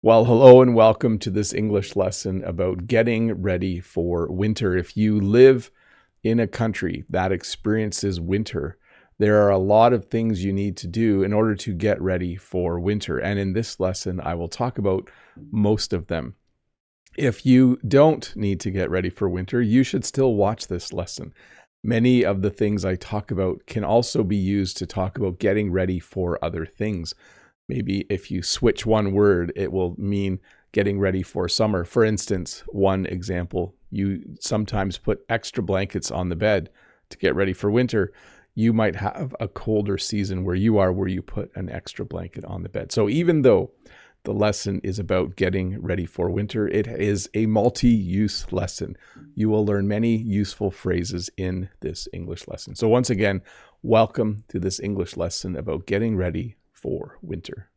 Well, hello and welcome to this English lesson about getting ready for winter. If you live in a country that experiences winter, there are a lot of things you need to do in order to get ready for winter. And in this lesson, I will talk about most of them. If you don't need to get ready for winter, you should still watch this lesson. Many of the things I talk about can also be used to talk about getting ready for other things. Maybe if you switch one word, it will mean getting ready for summer. For instance, one example, you sometimes put extra blankets on the bed to get ready for winter. You might have a colder season where you are, where you put an extra blanket on the bed. So even though the lesson is about getting ready for winter, it is a multi-use lesson. You will learn many useful phrases in this English lesson. So once again, welcome to this English lesson about getting ready for winter.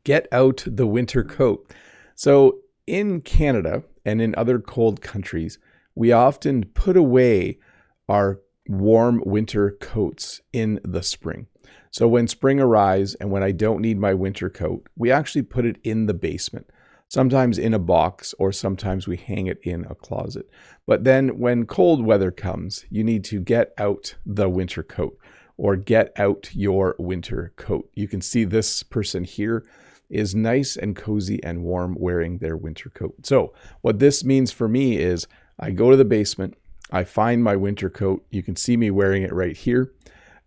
Get out the winter coat. So in Canada and in other cold countries, we often put away our warm winter coats in the spring. So when spring arrives and when I don't need my winter coat, we actually put it in the basement, sometimes in a box, or sometimes we hang it in a closet. But then when cold weather comes, you need to get out the winter coat, or get out your winter coat. You can see this person here is nice and cozy and warm wearing their winter coat. So what this means for me is I go to the basement, I find my winter coat. You can see me wearing it right here,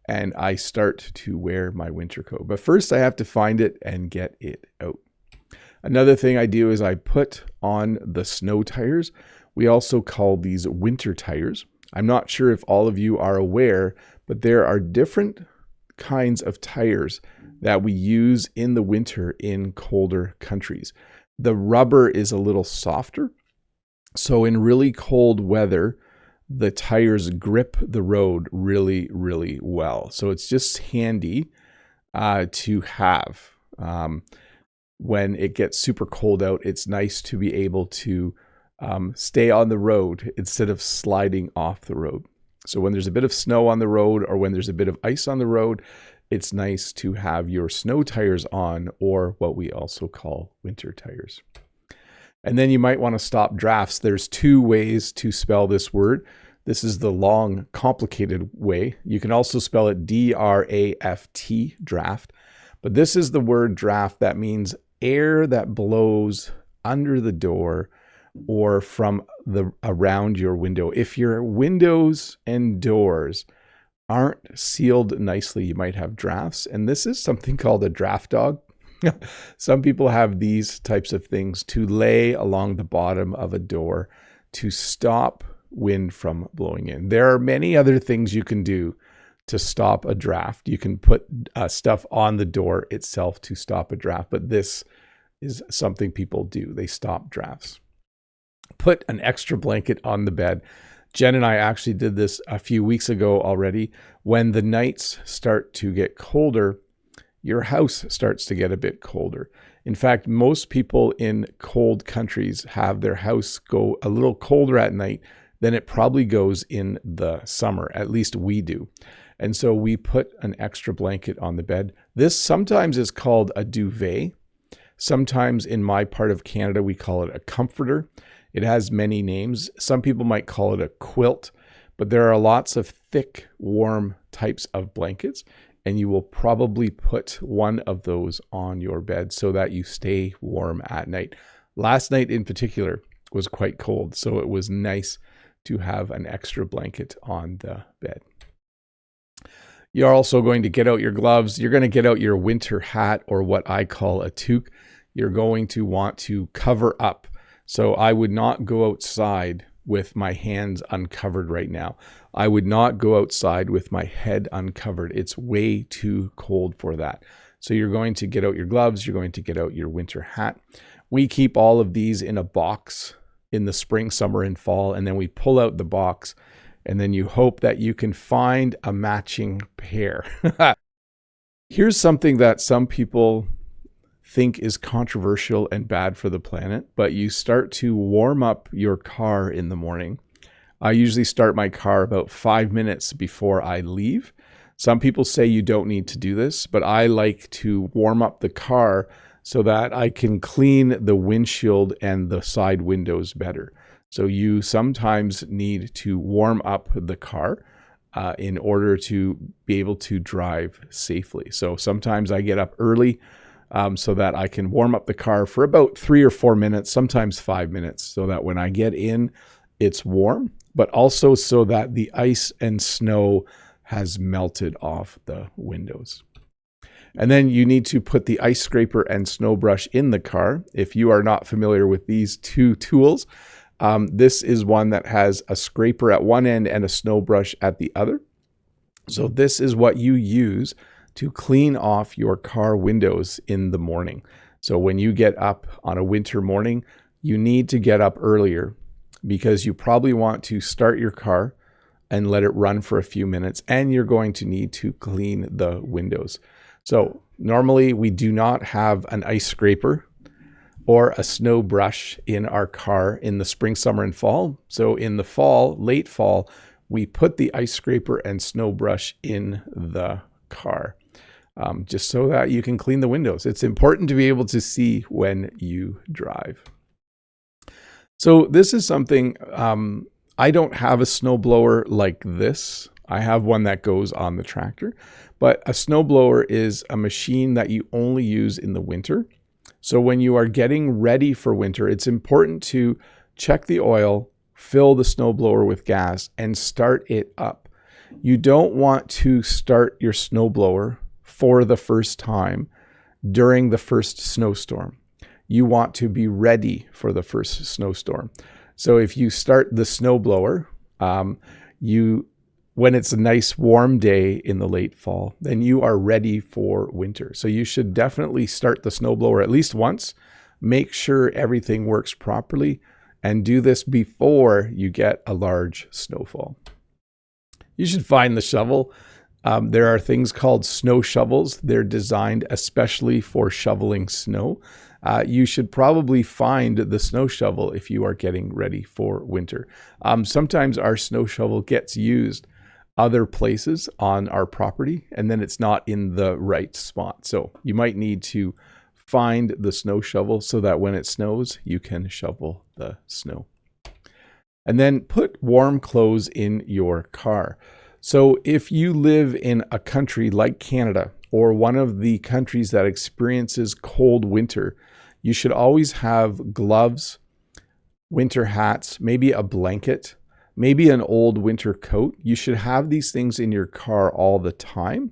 and I start to wear my winter coat. But first I have to find it and get it out. Another thing I do is I put on the snow tires. We also call these winter tires. I'm not sure if all of you are aware, but there are different kinds of tires that we use in the winter in colder countries. The rubber is a little softer, so in really cold weather, the tires grip the road really, really well. So it's just handy to have. When it gets super cold out, it's nice to be able to stay on the road instead of sliding off the road. So when there's a bit of snow on the road, or when there's a bit of ice on the road, it's nice to have your snow tires on, or what we also call winter tires. And then you might want to stop drafts. There's two ways to spell this word. This is the long, complicated way. You can also spell it D-R-A-F-T, draft. But this is the word draft. That means air that blows under the door or from around your window. If your windows and doors aren't sealed nicely, you might have drafts. And this is something called a draft dog. Some people have these types of things to lay along the bottom of a door to stop wind from blowing in. There are many other things you can do to stop a draft. You can put stuff on the door itself to stop a draft, but this is something people do. They stop drafts. Put an extra blanket on the bed. Jen and I actually did this a few weeks ago already. When the nights start to get colder, your house starts to get a bit colder. In fact, most people in cold countries have their house go a little colder at night than it probably goes in the summer. At least we do. And so we put an extra blanket on the bed. This sometimes is called a duvet. Sometimes in my part of Canada, we call it a comforter. It has many names. Some people might call it a quilt, but there are lots of thick, warm types of blankets, and you will probably put one of those on your bed so that you stay warm at night. Last night in particular was quite cold, so it was nice to have an extra blanket on the bed. You're also going to get out your gloves. You're going to get out your winter hat, or what I call a toque. You're going to want to cover up. So I would not go outside with my hands uncovered right now. I would not go outside with my head uncovered. It's way too cold for that. So you're going to get out your gloves. You're going to get out your winter hat. We keep all of these in a box in the spring, summer, and fall, and then we pull out the box, and then you hope that you can find a matching pair. Here's something that some people think is controversial and bad for the planet, but you start to warm up your car in the morning. I usually start my car about 5 minutes before I leave. Some people say you don't need to do this, but I like to warm up the car so that I can clean the windshield and the side windows better. So you sometimes need to warm up the car in order to be able to drive safely. So sometimes I get up early so that I can warm up the car for about 3 or 4 minutes, sometimes 5 minutes, so that when I get in, it's warm, but also so that the ice and snow has melted off the windows. And then you need to put the ice scraper and snow brush in the car. If you are not familiar with these two tools, this is one that has a scraper at one end and a snow brush at the other. So this is what you use to clean off your car windows in the morning. So when you get up on a winter morning, you need to get up earlier because you probably want to start your car and let it run for a few minutes, and you're going to need to clean the windows. So normally we do not have an ice scraper or a snow brush in our car in the spring, summer, and fall. So in the fall, late fall, we put the ice scraper and snow brush in the car, just so that you can clean the windows. It's important to be able to see when you drive. So this is something, I don't have a snowblower like this. I have one that goes on the tractor, but a snowblower is a machine that you only use in the winter. So when you are getting ready for winter, it's important to check the oil, fill the snowblower with gas, and start it up. You don't want to start your snowblower for the first time during the first snowstorm. You want to be ready for the first snowstorm. So if you start the snowblower, when it's a nice warm day in the late fall, then you are ready for winter. So you should definitely start the snowblower at least once, make sure everything works properly, and do this before you get a large snowfall. You should find the shovel. There are things called snow shovels. They're designed especially for shoveling snow. You should probably find the snow shovel if you are getting ready for winter. Sometimes our snow shovel gets used other places on our property, and then it's not in the right spot. So you might need to find the snow shovel so that when it snows, you can shovel the snow. And then put warm clothes in your car. So if you live in a country like Canada or one of the countries that experiences cold winter, you should always have gloves, winter hats, maybe a blanket, maybe an old winter coat. You should have these things in your car all the time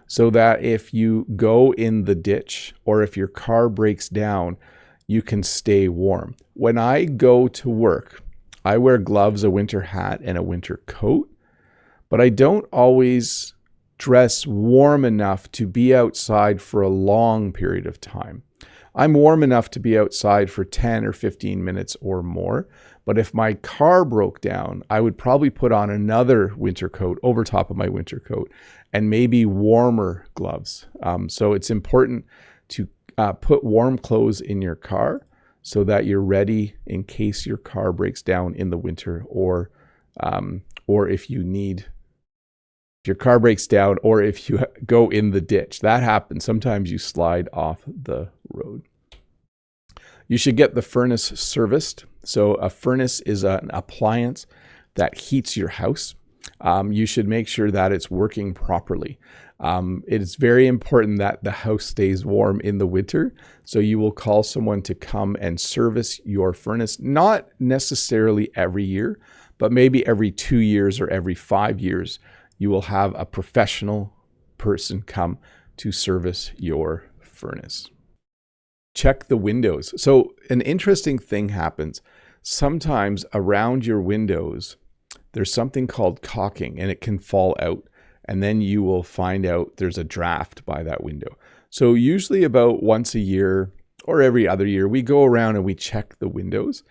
so that if you go in the ditch or if your car breaks down, you can stay warm. When I go to work, I wear gloves, a winter hat, and a winter coat, but I don't always dress warm enough to be outside for a long period of time. I'm warm enough to be outside for 10 or 15 minutes or more. But if my car broke down, I would probably put on another winter coat over top of my winter coat and maybe warmer gloves. So it's important to put warm clothes in your car so that you're ready in case your car breaks down in the winter, or if your car breaks down, or if you go in the ditch. That happens. Sometimes you slide off the road. You should get the furnace serviced. So a furnace is an appliance that heats your house. You should make sure that it's working properly. It is very important that the house stays warm in the winter. So you will call someone to come and service your furnace, not necessarily every year, but maybe every 2 years or every 5 years. You will have a professional person come to service your furnace. Check the windows. So an interesting thing happens. Sometimes around your windows, there's something called caulking, and it can fall out. And then you will find out there's a draft by that window. So usually about once a year or every other year, we go around and we check the windows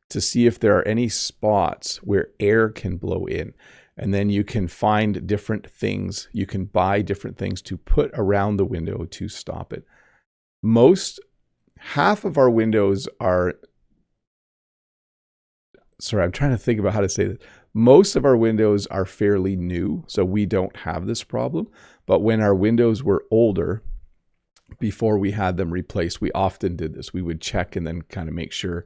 to see if there are any spots where air can blow in. And then you can find different things. You can buy different things to put around the window to stop it. Half of our windows are, I'm trying to think about how to say this. Most of our windows are fairly new, so we don't have this problem. But when our windows were older, before we had them replaced. We often did this. We would check and then kind of make sure,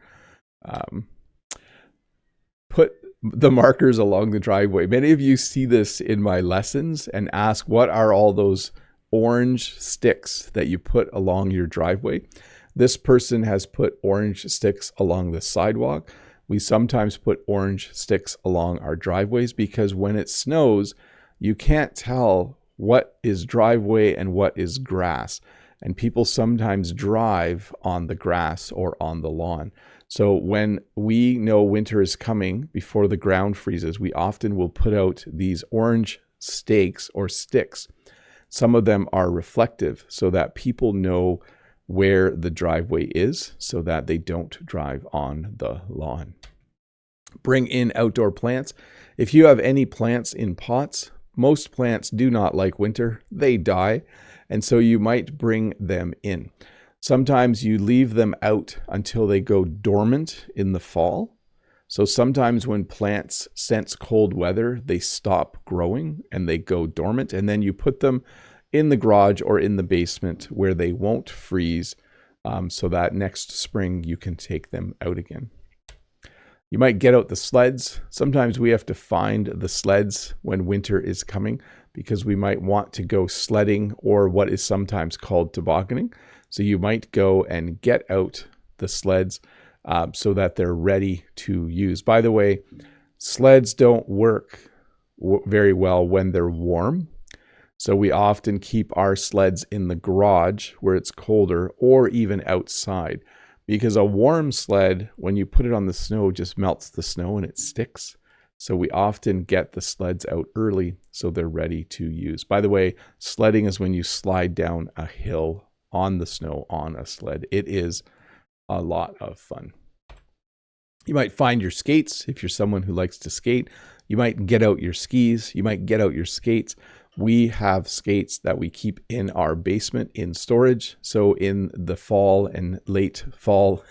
put the markers along the driveway. Many of you see this in my lessons and ask, what are all those orange sticks that you put along your driveway? This person has put orange sticks along the sidewalk. We sometimes put orange sticks along our driveways because when it snows, you can't tell what is driveway and what is grass. And people sometimes drive on the grass or on the lawn. So when we know winter is coming before the ground freezes, we often will put out these orange stakes or sticks. Some of them are reflective so that people know where the driveway is so that they don't drive on the lawn. Bring in outdoor plants. If you have any plants in pots, most plants do not like winter. They die. And so you might bring them in. Sometimes you leave them out until they go dormant in the fall. So sometimes when plants sense cold weather, they stop growing and they go dormant. And then you put them in the garage or in the basement where they won't freeze, so that next spring you can take them out again. You might get out the sleds. Sometimes we have to find the sleds when winter is coming because we might want to go sledding or what is sometimes called tobogganing. So you might go and get out the sleds so that they're ready to use. By the way, sleds don't work very well when they're warm. So we often keep our sleds in the garage where it's colder or even outside because a warm sled, when you put it on the snow, just melts the snow and it sticks. So we often get the sleds out early so they're ready to use. By the way, sledding is when you slide down a hill on the snow on a sled. It is a lot of fun. You might find your skates if you're someone who likes to skate. You might get out your skis. You might get out your skates. We have skates that we keep in our basement in storage. So in the fall and late fall,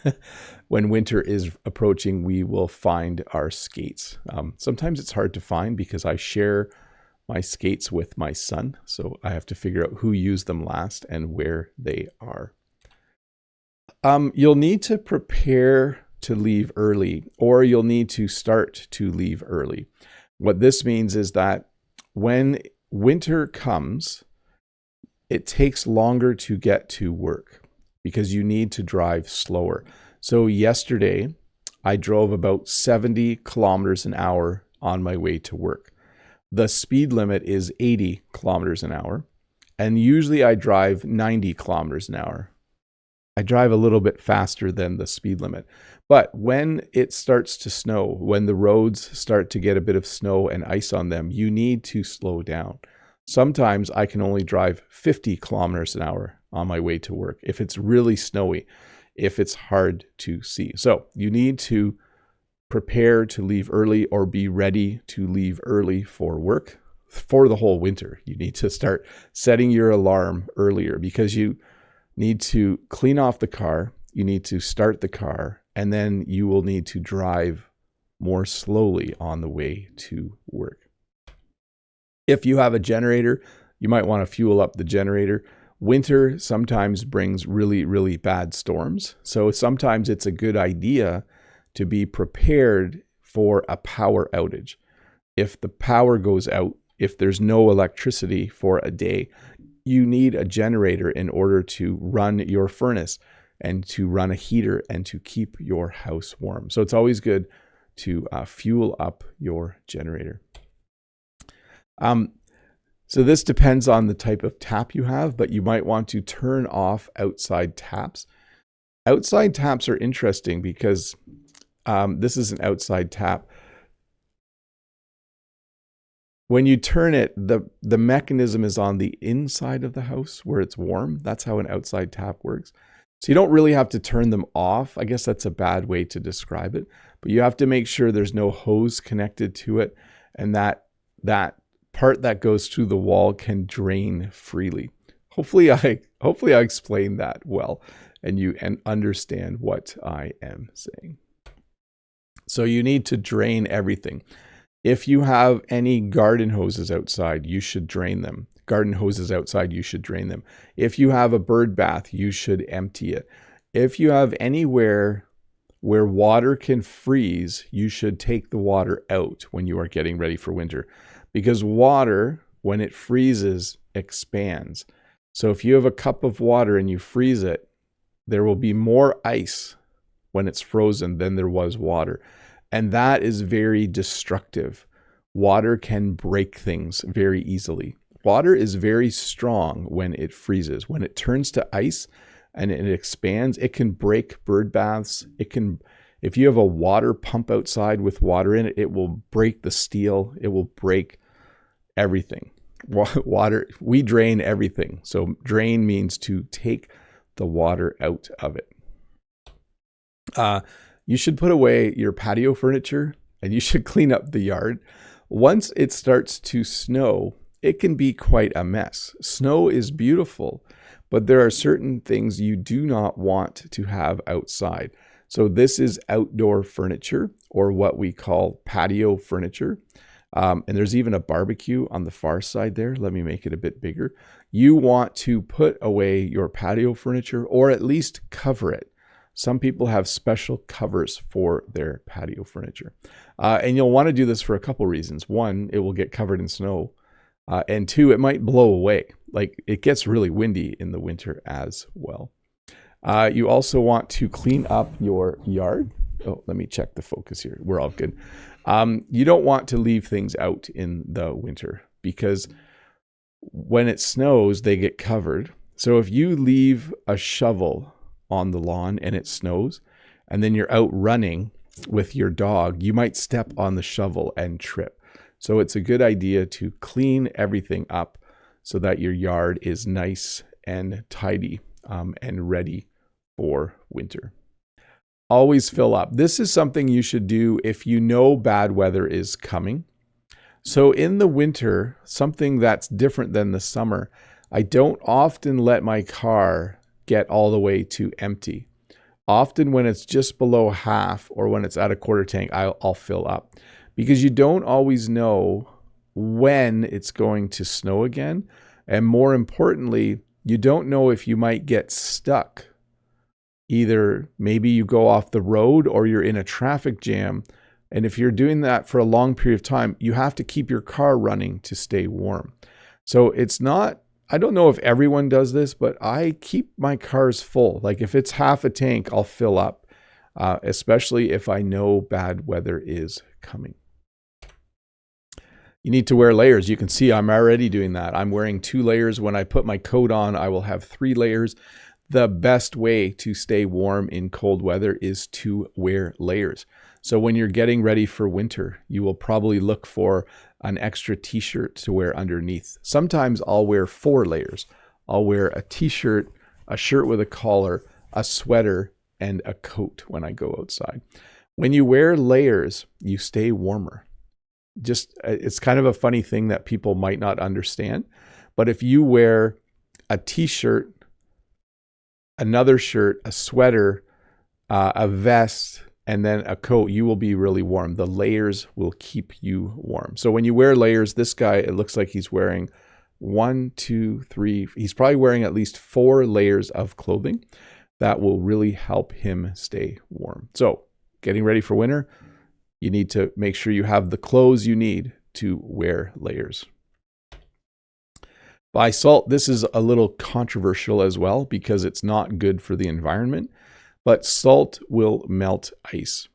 when winter is approaching, we will find our skates. Sometimes it's hard to find because I share my skates with my son. So I have to figure out who used them last and where they are. You'll need to prepare to leave early, or you'll need to start to leave early. What this means is that when winter comes, it takes longer to get to work because you need to drive slower. So yesterday, I drove about 70 kilometers an hour on my way to work. The speed limit is 80 kilometers an hour, and usually I drive 90 kilometers an hour. I drive a little bit faster than the speed limit. But when it starts to snow, when the roads start to get a bit of snow and ice on them, you need to slow down. Sometimes I can only drive 50 kilometers an hour on my way to work if it's really snowy, if it's hard to see. So you need to prepare to leave early or be ready to leave early for work for the whole winter. You need to start setting your alarm earlier because you need to clean off the car, you need to start the car, and then you will need to drive more slowly on the way to work. If you have a generator, you might want to fuel up the generator. Winter sometimes brings really, really bad storms. So sometimes it's a good idea to be prepared for a power outage. If the power goes out, if there's no electricity for a day, you need a generator in order to run your furnace and to run a heater and to keep your house warm. So it's always good to fuel up your generator. So this depends on the type of tap you have, but you might want to turn off outside taps. Outside taps are interesting because this is an outside tap. When you turn it, the mechanism is on the inside of the house where it's warm. That's how an outside tap works. So you don't really have to turn them off. I guess that's a bad way to describe it, but you have to make sure there's no hose connected to it and that part that goes through the wall can drain freely. Hopefully I explained that well and you understand what I am saying. So you need to drain everything. If you have any garden hoses outside, you should drain them. garden hoses outside, you should drain them. If you have a bird bath, you should empty it. If you have anywhere where water can freeze, you should take the water out when you are getting ready for winter, because water, when it freezes, expands. So if you have a cup of water and you freeze it, there will be more ice when it's frozen than there was water. And that is very destructive. Water can break things very easily. Water is very strong when it freezes. When it turns to ice and it expands, it can break bird baths. It can, if you have a water pump outside with water in it, it will break the steel. It will break everything. Water, we drain everything. So drain means to take the water out of it. You should put away your patio furniture and you should clean up the yard. Once it starts to snow, it can be quite a mess. Snow is beautiful, but there are certain things you do not want to have outside. So this is outdoor furniture, or what we call patio furniture. And there's even a barbecue on the far side there. Let me make it a bit bigger. You want to put away your patio furniture, or at least cover it. Some people have special covers for their patio furniture. And you'll want to do this for a couple reasons. One, it will get covered in snow. And two, it might blow away. Like, it gets really windy in the winter as well. You also want to clean up your yard. Oh, let me check the focus here. We're all good. You don't want to leave things out in the winter, because when it snows, they get covered. So if you leave a shovel on the lawn and it snows, and then you're out running with your dog, you might step on the shovel and trip. So it's a good idea to clean everything up so that your yard is nice and tidy and ready for winter. Always fill up. This is something you should do if you know bad weather is coming. So in the winter, something that's different than the summer, I don't often let my car get all the way to empty. Often when it's just below half, or when it's at a quarter tank, I'll fill up, because you don't always know when it's going to snow again. And more importantly, you don't know if you might get stuck. Either maybe you go off the road or you're in a traffic jam. And if you're doing that for a long period of time, you have to keep your car running to stay warm. So it's not, I don't know if everyone does this, but I keep my cars full. Like if it's half a tank, I'll fill up, especially if I know bad weather is coming. You need to wear layers. You can see I'm already doing that. I'm wearing 2 layers. When I put my coat on, I will have 3 layers. The best way to stay warm in cold weather is to wear layers. So when you're getting ready for winter, you will probably look for an extra t-shirt to wear underneath. Sometimes I'll wear 4 layers. I'll wear a t-shirt, a shirt with a collar, a sweater, and a coat when I go outside. When you wear layers, you stay warmer. It's kind of a funny thing that people might not understand. But if you wear a t-shirt, another shirt, a sweater, a vest, and then a coat, you will be really warm. The layers will keep you warm. So when you wear layers, this guy, it looks like he's wearing 1, 2, 3. He's probably wearing at least 4 layers of clothing. That will really help him stay warm. So getting ready for winter, you need to make sure you have the clothes you need to wear layers. Buy salt. This is a little controversial as well, because it's not good for the environment, but salt will melt ice.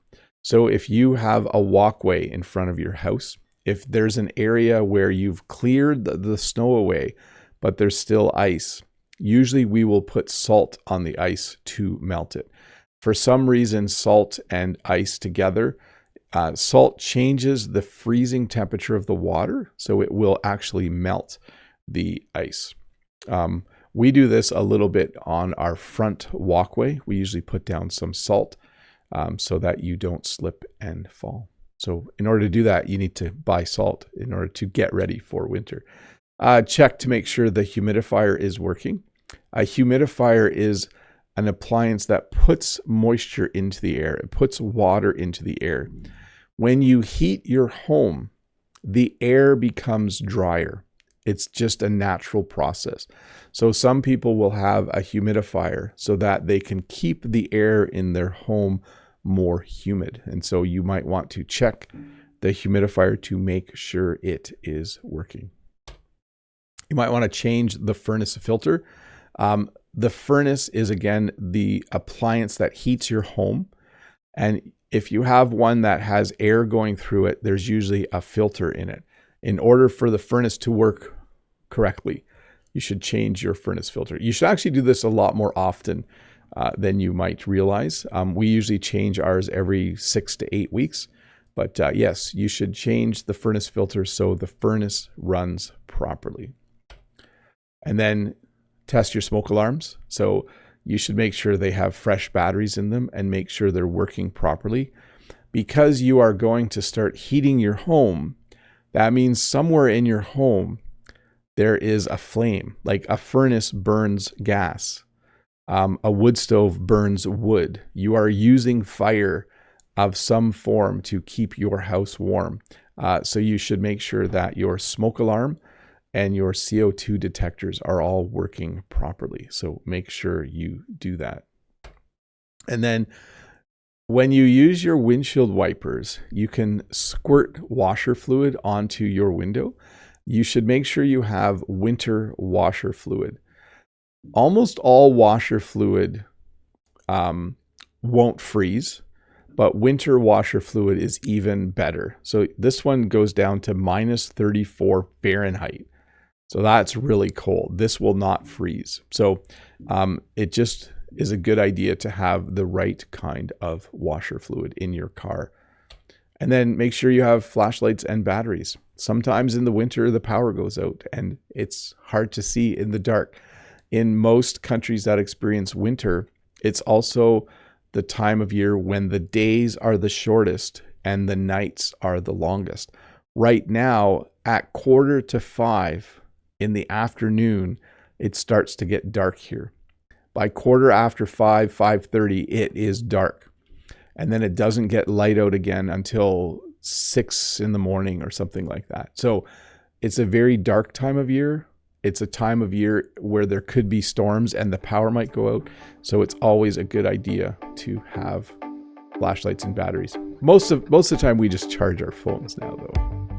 So if you have a walkway in front of your house, if there's an area where you've cleared the snow away, but there's still ice, usually we will put salt on the ice to melt it. For some reason, salt and ice together, salt changes the freezing temperature of the water, so it will actually melt the ice. We do this a little bit on our front walkway. We usually put down some salt so that you don't slip and fall. So in order to do that, you need to buy salt in order to get ready for winter. Check to make sure the humidifier is working. A humidifier is an appliance that puts moisture into the air. It puts water into the air. When you heat your home, the air becomes drier. It's just a natural process. So some people will have a humidifier so that they can keep the air in their home more humid. And so you might want to check the humidifier to make sure it is working. You might want to change the furnace filter. The furnace is, again, the appliance that heats your home. And if you have one that has air going through it, there's usually a filter in it. In order for the furnace to work correctly, you should change your furnace filter. You should actually do this a lot more often than you might realize. We usually change ours every 6 to 8 weeks. But yes, you should change the furnace filter so the furnace runs properly. And then test your smoke alarms. So you should make sure they have fresh batteries in them and make sure they're working properly. Because you are going to start heating your home, that means somewhere in your home there is a flame, like a furnace burns gas. A wood stove burns wood. You are using fire of some form to keep your house warm. So you should make sure that your smoke alarm and your CO2 detectors are all working properly. So make sure you do that. And then when you use your windshield wipers, you can squirt washer fluid onto your window. You should make sure you have winter washer fluid. Almost all washer fluid won't freeze, but winter washer fluid is even better. So this one goes down to minus 34 Fahrenheit. So that's really cold. This will not freeze. So it just is a good idea to have the right kind of washer fluid in your car. And then make sure you have flashlights and batteries. Sometimes in the winter, the power goes out and it's hard to see in the dark. In most countries that experience winter, it's also the time of year when the days are the shortest and the nights are the longest. Right now, at 4:45 in the afternoon, it starts to get dark here. By 5:15, 5:30, it is dark. And then it doesn't get light out again until 6 in the morning or something like that. So it's a very dark time of year. It's a time of year where there could be storms and the power might go out. So it's always a good idea to have flashlights and batteries. Most of the time we just charge our phones now though.